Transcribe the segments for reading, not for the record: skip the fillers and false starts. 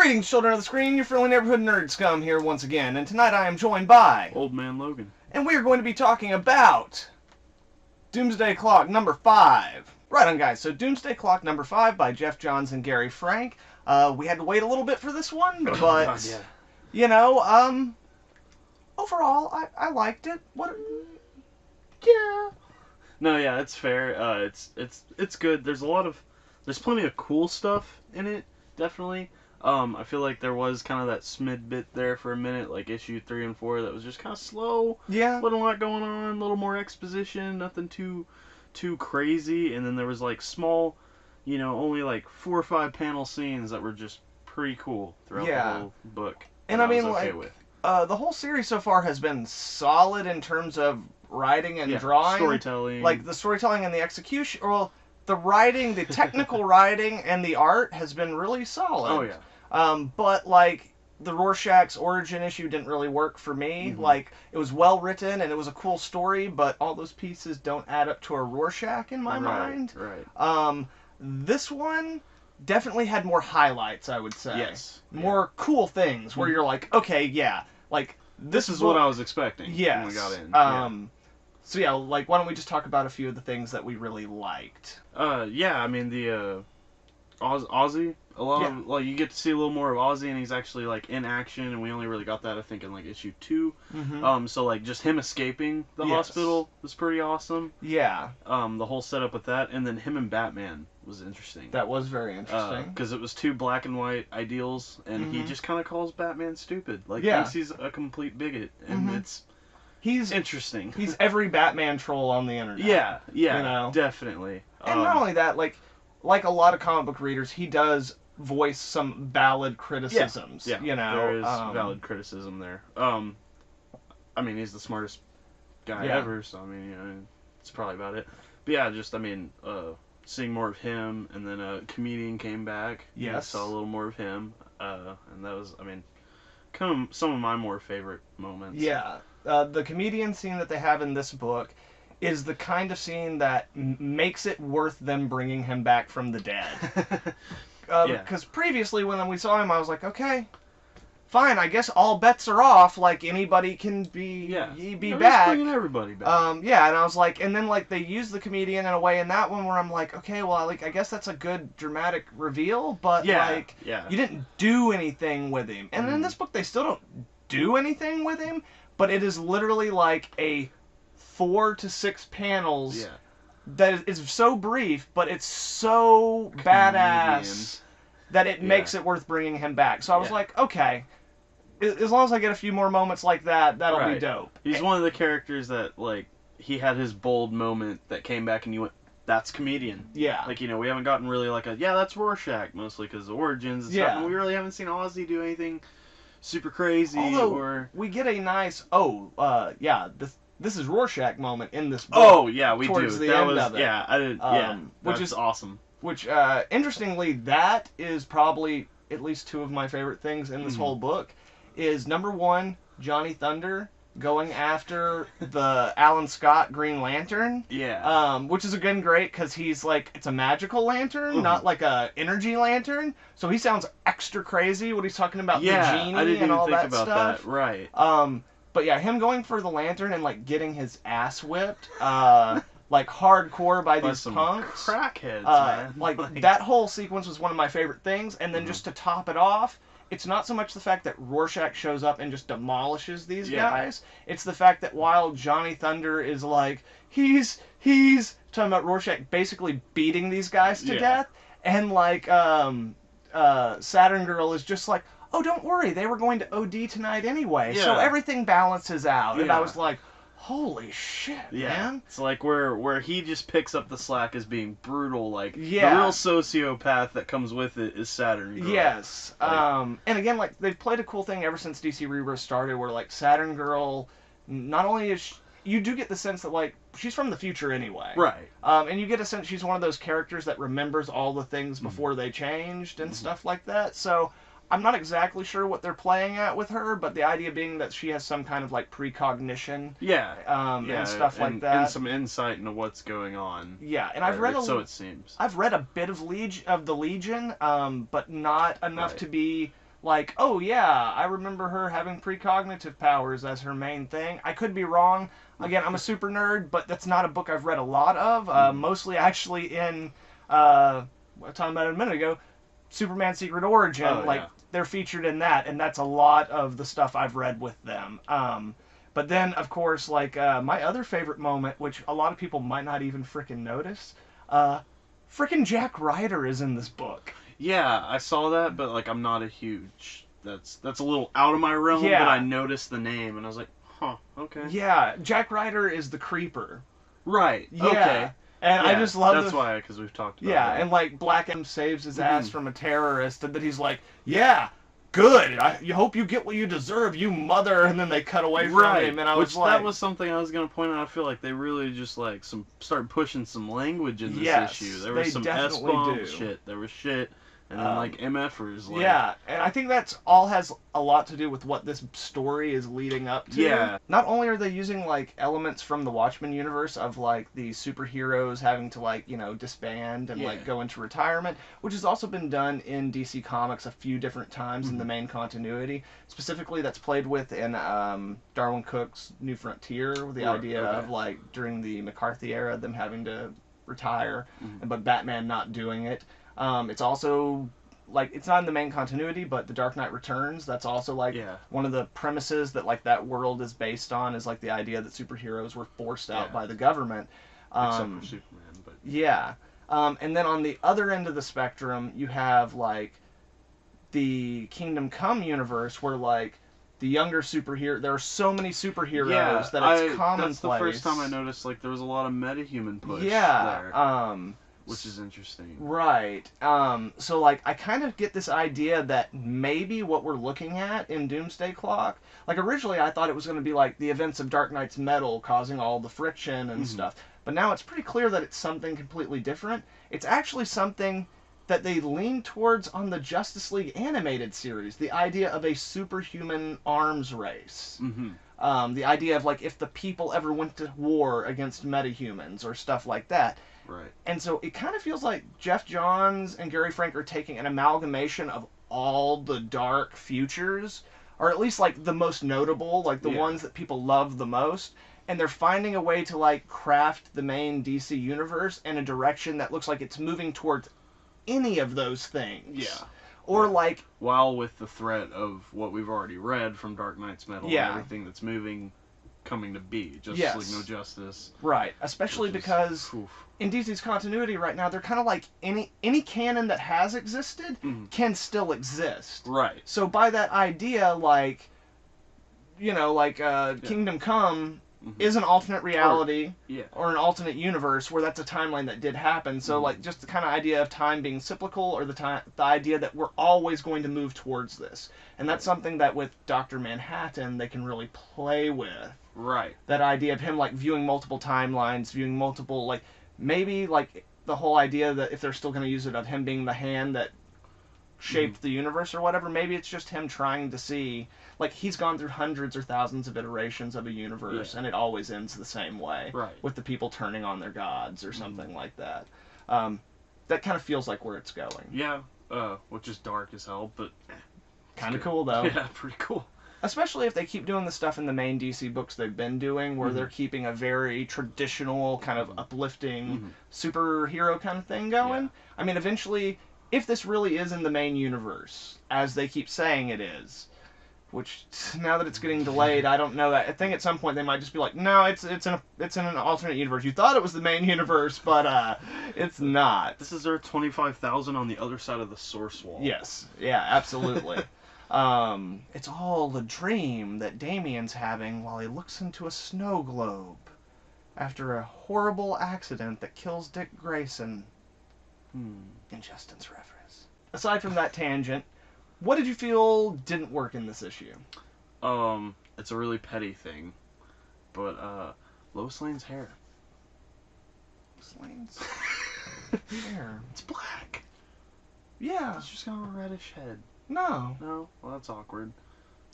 Greetings, children of the screen, your friendly neighborhood nerd scum here once again, and tonight I am joined by... Old Man Logan. And we are going to be talking about... Doomsday Clock number 5. Right on, guys, so Doomsday Clock number 5 by Jeff Johns and Gary Frank. We had to wait a little bit for this one, but... God, yeah. You know, overall, I liked it. Yeah. No, yeah, it's fair. It's good. There's plenty of cool stuff in it, definitely. I feel like there was kind of that smid bit there for a minute, like issue 3 and 4, that was just kind of slow. Yeah. Wasn't a lot going on, a little more exposition, nothing too crazy, and then there was like small, only like 4 or 5 panel scenes that were just pretty cool throughout the whole book. And I mean, was okay like, with. The whole series so far has been solid in terms of writing and drawing. Storytelling. Like, the storytelling and the execution, well, the writing, the technical writing, and the art has been really solid. Oh, yeah. But, like, the Rorschach's origin issue didn't really work for me. Mm-hmm. Like, it was well written, and it was a cool story, but all those pieces don't add up to a Rorschach in my mind. Right. This one definitely had more highlights, I would say. Yes. More cool things, where you're like, okay, yeah, like, this is what I was expecting when we got in. So yeah, like, why don't we just talk about a few of the things that we really liked? Yeah, I mean, the Ozzy, like, you get to see a little more of Ozzy, and he's actually, like, in action, and we only really got that, I think, in, like, issue 2. Mm-hmm. So, like, just him escaping the hospital was pretty awesome. Yeah. The whole setup with that, and then him and Batman was interesting. That was very interesting. Because it was 2 black and white ideals, and he just kind of calls Batman stupid. Like, thinks he's a complete bigot, and He's interesting. He's every Batman troll on the internet. Yeah, definitely. And not only that, like a lot of comic book readers, he does voice some valid criticisms. Yeah, there is valid criticism there. I mean, he's the smartest guy ever, so I mean, it's probably about it. But yeah, just seeing more of him, and then a comedian came back. Yes, I saw a little more of him, and that was, kind of some of my more favorite moments. Yeah. The comedian scene that they have in this book is the kind of scene that makes it worth them bringing him back from the dead. Because previously when we saw him, I was like, okay, fine, I guess all bets are off. Like, anybody can be back. Bringing everybody back. And I was like, and then, like, they use the comedian in a way in that one where I'm like, okay, well, like, I guess that's a good dramatic reveal, but, you didn't do anything with him. And in this book, they still don't do anything with him, but it is literally like a 4 to 6 panels that is so brief, but it's so badass that it makes it worth bringing him back. So I was like, okay, as long as I get a few more moments like that, that'll be dope. He's one of the characters that, like, he had his bold moment that came back and you went, that's comedian. Yeah. Like, we haven't gotten really like that's Rorschach, mostly because of origins and stuff, and we really haven't seen Ozzy do anything super crazy. Although, we get a nice, this is Rorschach moment in this book. Oh, yeah, we towards do. The end of it. Yeah, I did, which is awesome. Which, interestingly, that is probably at least 2 of my favorite things in this whole book, is number 1, Johnny Thunder going after the Alan Scott Green Lantern. Yeah. Which is, again, great, because he's, like, it's a magical lantern, not like a energy lantern, so he sounds extra crazy when he's talking about the genie and all that stuff. That. Right. But yeah, him going for the lantern and, like, getting his ass whipped, like, hardcore by these punks. Crackheads, man. Like, that whole sequence was one of my favorite things, and then just to top it off, it's not so much the fact that Rorschach shows up and just demolishes these guys. It's the fact that while Johnny Thunder is like, he's talking about Rorschach basically beating these guys to death, and like Saturn Girl is just like, oh, don't worry, they were going to OD tonight anyway, so everything balances out. And I was like, holy shit, man. It's like where he just picks up the slack as being brutal, like, the real sociopath that comes with it is Saturn Girl. Yes. And again, like, they've played a cool thing ever since DC Rebirth started, where, like, Saturn Girl, not only is you do get the sense that, like, she's from the future anyway. Right. And you get a sense she's one of those characters that remembers all the things before they changed and stuff like that, so I'm not exactly sure what they're playing at with her, but the idea being that she has some kind of, like, precognition. And stuff like that. And some insight into what's going on. Yeah, and I've read so it seems. I've read a bit of the Legion, but not enough to be like, oh yeah, I remember her having precognitive powers as her main thing. I could be wrong. Again, I'm a super nerd, but that's not a book I've read a lot of. Mostly actually in, what I was talking about a minute ago, Superman Secret Origin. Oh, like, yeah. they're featured in that, and that's a lot of the stuff I've read with them. But then, of course, like, my other favorite moment, which a lot of people might not even frickin' notice, frickin' Jack Ryder is in this book. Yeah, I saw that, but like I'm not a huge. That's a little out of my realm. Yeah. But I noticed the name and I was like, huh, okay. Yeah, Jack Ryder is the Creeper. Right. Yeah. Okay. And yeah, I just love that's why, because we've talked about Yeah, that. and like Black M saves his ass from a terrorist, and then he's like, yeah, good. You hope you get what you deserve, you mother. And then they cut away from him, and I was like, that was something I was gonna point out. I feel like they really just like started pushing some language in this issue. There was some S-bomb shit. There was shit. And then, like, MFers. Like, yeah, and I think that's all has a lot to do with what this story is leading up to. Yeah. Not only are they using, like, elements from the Watchmen universe of, like, the superheroes having to, like, you know, disband and, like, go into retirement, which has also been done in DC Comics a few different times in the main continuity. Specifically, that's played with in Darwin Cook's New Frontier, with the idea of, like, during the McCarthy era, them having to retire, but Batman not doing it. It's also, like, it's not in the main continuity, but The Dark Knight Returns, that's also, like, one of the premises that, like, that world is based on, is, like, the idea that superheroes were forced out by the government. Except for Superman, but... Yeah. And then on the other end of the spectrum, you have, like, the Kingdom Come universe, where, like, the younger superhero, there are so many superheroes that it's commonplace. That's the first time I noticed, like, there was a lot of metahuman push there. Yeah, which is interesting. Right. So, like, I kind of get this idea that maybe what we're looking at in Doomsday Clock, like, originally I thought it was going to be, like, the events of Dark Knight's metal causing all the friction and stuff. But now it's pretty clear that it's something completely different. It's actually something that they lean towards on the Justice League animated series, the idea of a superhuman arms race. The idea of, like, if the people ever went to war against metahumans or stuff like that. Right. And so it kind of feels like Jeff Johns and Gary Frank are taking an amalgamation of all the dark futures, or at least, like, the most notable, like, the ones that people love the most, and they're finding a way to, like, craft the main DC universe in a direction that looks like it's moving towards any of those things. Yeah. Or, like... While with the threat of what we've already read from Dark Knight's Metal and everything that's moving... coming to be. Justice League No Justice. Right. Especially because in DC's continuity right now, they're kind of like any canon that has existed can still exist. Right. So by that idea, like, you know, like Kingdom Come is an alternate reality or an alternate universe where that's a timeline that did happen. So like just the kind of idea of time being cyclical, or the idea that we're always going to move towards this. And that's something that with Dr. Manhattan they can really play with. Right. That idea of him, like, viewing multiple timelines, viewing multiple, like, maybe, like, the whole idea that if they're still going to use it of him being the hand that shaped the universe or whatever, maybe it's just him trying to see, like, he's gone through hundreds or thousands of iterations of a universe, and it always ends the same way. Right. With the people turning on their gods or something like that. That kind of feels like where it's going. Yeah, which is dark as hell, but... Kind of cool, though. Yeah, pretty cool. Especially if they keep doing the stuff in the main DC books they've been doing, where they're keeping a very traditional, kind of uplifting superhero kind of thing going. Yeah. I mean, eventually, if this really is in the main universe, as they keep saying it is, which, now that it's getting delayed, I don't know that. I think at some point they might just be like, no, it's in an alternate universe. You thought it was the main universe, but it's not. This is Earth 25,000 on the other side of the source wall. Yes. Yeah, absolutely. It's all a dream that Damien's having while he looks into a snow globe after a horrible accident that kills Dick Grayson. In Justin's reference. Aside from that tangent, what did you feel didn't work in this issue? It's a really petty thing, but Lois Lane's hair. Lois Lane's hair. It's black. Yeah. It's just got a reddish head. No. No? Well, that's awkward.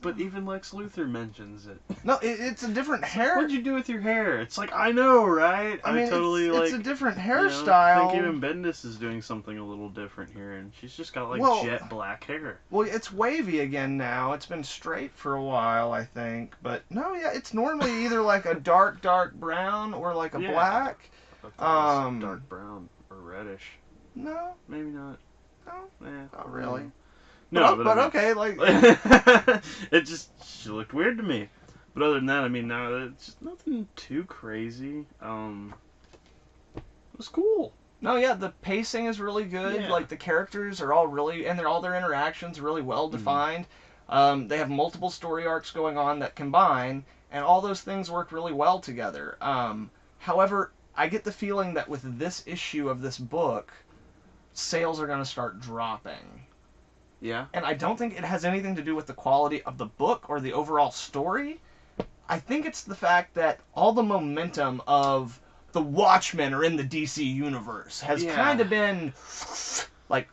But even Lex Luthor mentions it. No, it's a different hair. What'd you do with your hair? It's like, I know, right? I mean, totally it's a different hairstyle. I think even Bendis is doing something a little different here, and she's just got like jet black hair. Well, it's wavy again now. It's been straight for a while, I think. But no, yeah, it's normally either like a dark brown or like a black. Dark brown or reddish. No. Maybe not. No. Not really. No, but okay, like she looked weird to me. But other than that, I mean, no, it's just nothing too crazy. It was cool. No, yeah, the pacing is really good. Yeah. Like the characters are all really, and all their interactions are really well defined. They have multiple story arcs going on that combine, and all those things work really well together. However, I get the feeling that with this issue of this book, sales are going to start dropping. Yeah. And I don't think it has anything to do with the quality of the book or the overall story. I think it's the fact that all the momentum of the Watchmen are in the DC universe has kind of been like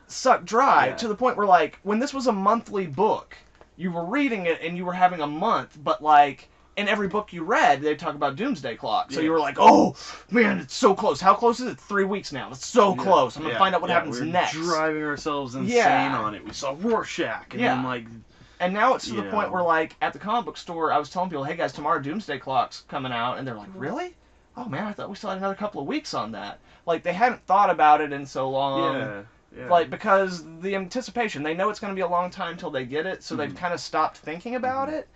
sucked dry to the point where like when this was a monthly book, you were reading it and you were having a month, but like in every book you read, they talk about Doomsday Clock. So you were like, oh, man, it's so close. How close is it? 3 weeks now. It's so close. I'm going to find out what happens next. We're driving ourselves insane on it. We saw Rorschach. And then, like... And now it's to the point where, like, at the comic book store, I was telling people, hey, guys, tomorrow Doomsday Clock's coming out. And they're like, really? Oh, man, I thought we still had another couple of weeks on that. Like, they hadn't thought about it in so long. Yeah. Like, because the anticipation, they know it's going to be a long time till they get it, so they've kind of stopped thinking about it.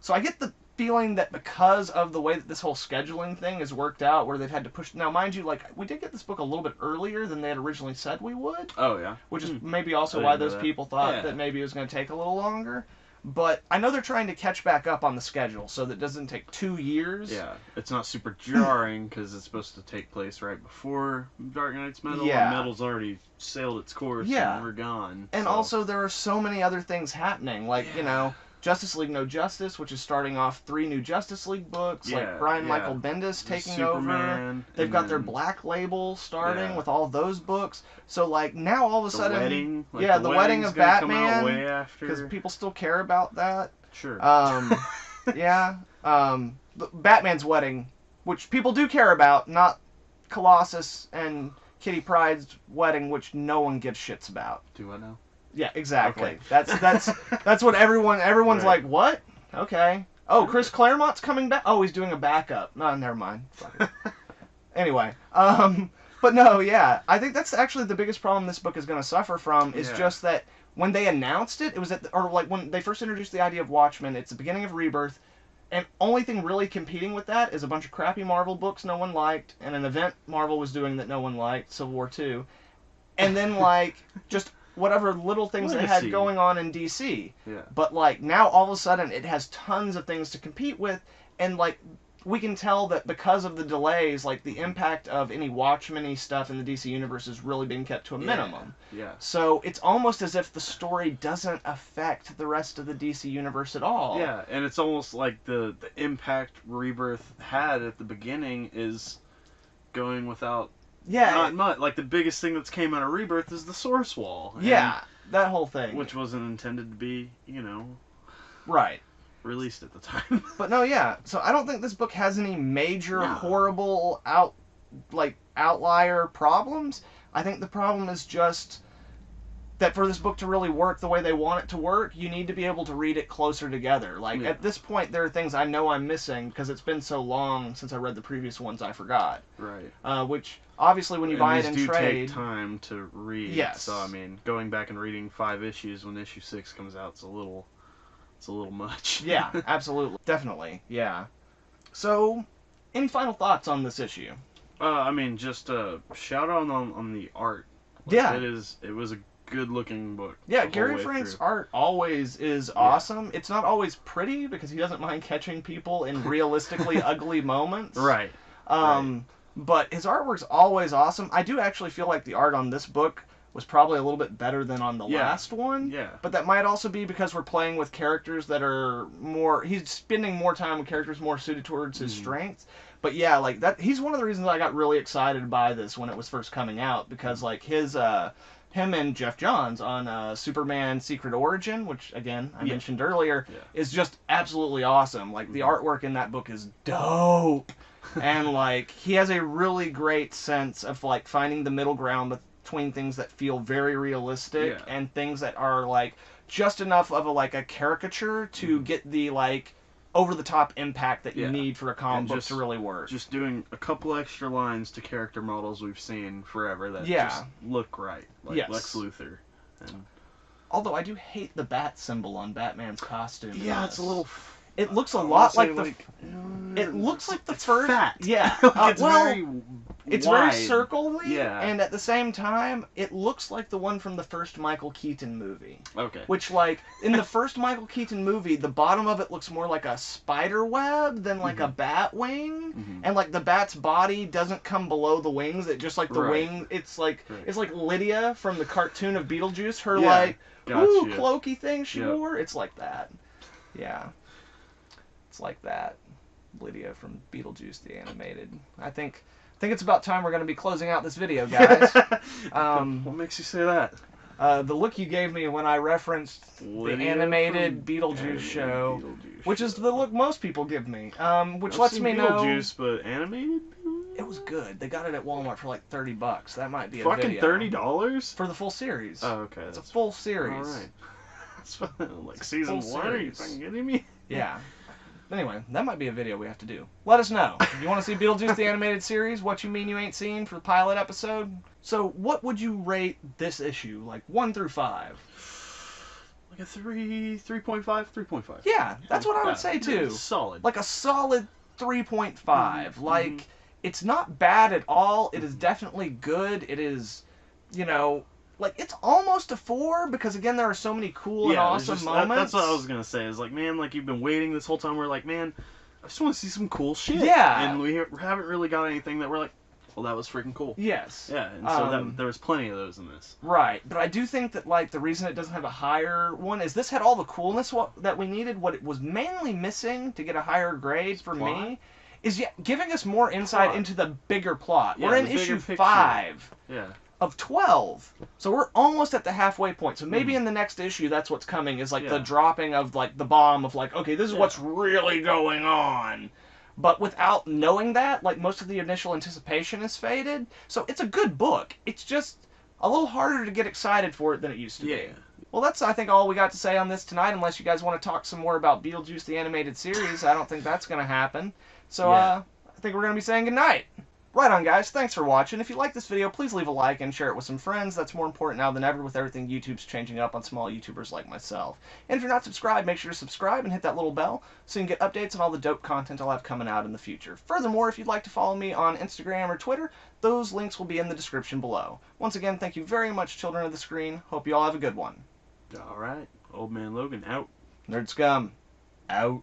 So I get the feeling that because of the way that this whole scheduling thing has worked out, where they've had to push... Now, mind you, like, we did get this book a little bit earlier than they had originally said we would. Oh, yeah. Which is maybe also why those people thought that maybe it was going to take a little longer. But I know they're trying to catch back up on the schedule so that it doesn't take 2 years. Yeah, it's not super jarring because it's supposed to take place right before Dark Knight's Metal. Yeah. And Metal's already sailed its course and we're gone. And also there are so many other things happening. Like, you know, Justice League No Justice, which is starting off 3 new Justice League books. Like Brian Michael Bendis taking over. They've got their Black Label starting with all those books. So, like, now all of a sudden... Wedding, like the wedding of Batman. Because people still care about that. Sure. Batman's wedding, which people do care about, not Colossus and Kitty Pryde's wedding, which no one gives shits about. Do I know? Yeah, exactly. Okay. That's what everyone's like, what? Okay. Oh, Chris Claremont's coming back. Oh, he's doing a backup. No, never mind. Anyway, but no, yeah. I think that's actually the biggest problem this book is going to suffer from is just that when they announced it, it was when they first introduced the idea of Watchmen, it's the beginning of Rebirth, and only thing really competing with that is a bunch of crappy Marvel books no one liked, and an event Marvel was doing that no one liked, Civil War 2, and then, like, just whatever little things they had going on in DC. Yeah. But, like, now all of a sudden it has tons of things to compete with, and, like, we can tell that because of the delays, like, the impact of any Watchmen-y stuff in the DC universe is really being kept to a minimum. Yeah. So it's almost as if the story doesn't affect the rest of the DC universe at all. Yeah, and it's almost like the impact Rebirth had at the beginning is going without... Yeah. Not much. Like, the biggest thing that's came out of Rebirth is the Source Wall. Yeah, that whole thing. Which wasn't intended to be, you know... Right. Released at the time. But no, yeah. So I don't think this book has any major, horrible, outlier problems. I think the problem is just that for this book to really work the way they want it to work, you need to be able to read it closer together. Like, at this point, there are things I know I'm missing because it's been so long since I read the previous ones I forgot. Right. Which, obviously, when you buy it in trade... take time to read. Yes. So, I mean, going back and reading 5 issues when issue 6 comes out, it's a little much. Yeah, absolutely. Definitely, yeah. So, any final thoughts on this issue? I mean, just shout out on the art. It was a good-looking book. Yeah, Gary Frank's art always is awesome. It's not always pretty, because he doesn't mind catching people in realistically ugly moments. Right. But his artwork's always awesome. I do actually feel like the art on this book was probably a little bit better than on the last one. Yeah. But that might also be because we're playing with characters that are more... He's spending more time with characters more suited towards his strengths. But yeah, like, that, he's one of the reasons I got really excited by this when it was first coming out, because, like, his him and Jeff Johns on Superman Secret Origin, which, again, I mentioned earlier, is just absolutely awesome. Like, the artwork in that book is dope. And, like, he has a really great sense of, like, finding the middle ground between things that feel very realistic and things that are, like, just enough of a caricature to get the, like, over-the-top impact that you need for a comic book to really work. Just doing a couple extra lines to character models we've seen forever that just look right. Like Lex Luthor. And although I do hate the bat symbol on Batman's costume. Yeah, it's a little... It looks a lot like the... It looks like the first... fat. Yeah. It's very it's wide. very circle-y, and at the same time, it looks like the one from the first Michael Keaton movie. Okay. Which, like, in the first Michael Keaton movie, the bottom of it looks more like a spider web than like a bat wing, and like the bat's body doesn't come below the wings. It just like the wing. It's like it's like Lydia from the cartoon of Beetlejuice. Her cloaky thing she wore. It's like that. Yeah. It's like that. Lydia from Beetlejuice, the animated. I think it's about time we're going to be closing out this video, guys. What makes you say that? The look you gave me when I referenced the animated Beetlejuice show, which is the look most people give me, which lets me know... Beetlejuice, but animated? It was good. They got it at Walmart for like $30. That might be a fucking video. $30? For the full series. Oh, okay. It's a full series. Alright. That's like season 1? Are you fucking kidding me? Yeah. Anyway, that might be a video we have to do. Let us know. If you want to see Beetlejuice the Animated Series, What You Mean You Ain't Seen for the pilot episode. So, what would you rate this issue? Like, 1 through 5? Like a 3.5? 3.5. Yeah, that's what I would say, too. Solid. Like a solid 3.5. Like, it's not bad at all. It is definitely good. It is, you know... Like, it's almost a 4, because, again, there are so many cool and awesome moments. That's what I was going to say. Is like, man, like, you've been waiting this whole time. We're like, man, I just want to see some cool shit. Yeah. And we haven't really got anything that we're like, well, that was freaking cool. Yes. Yeah, and so there was plenty of those in this. Right. But I do think that, like, the reason it doesn't have a higher one is this had all the coolness that we needed. What it was mainly missing to get a higher grade for me is giving us more insight into the bigger plot. We're in issue 5. Yeah. Of 12. So we're almost at the halfway point. So maybe in the next issue that's what's coming is like the dropping of like the bomb of like, okay, this is what's really going on. But without knowing that, like most of the initial anticipation is faded. So it's a good book. It's just a little harder to get excited for it than it used to be. Well, that's, I think, all we got to say on this tonight, unless you guys want to talk some more about Beetlejuice the Animated Series. I don't think that's going to happen. So I think we're going to be saying goodnight. Right on, guys. Thanks for watching. If you like this video, please leave a like and share it with some friends. That's more important now than ever with everything YouTube's changing up on small YouTubers like myself. And if you're not subscribed, make sure to subscribe and hit that little bell so you can get updates on all the dope content I'll have coming out in the future. Furthermore, if you'd like to follow me on Instagram or Twitter, those links will be in the description below. Once again, thank you very much, children of the screen. Hope you all have a good one. Alright. Old Man Logan, out. Nerd Scum, out.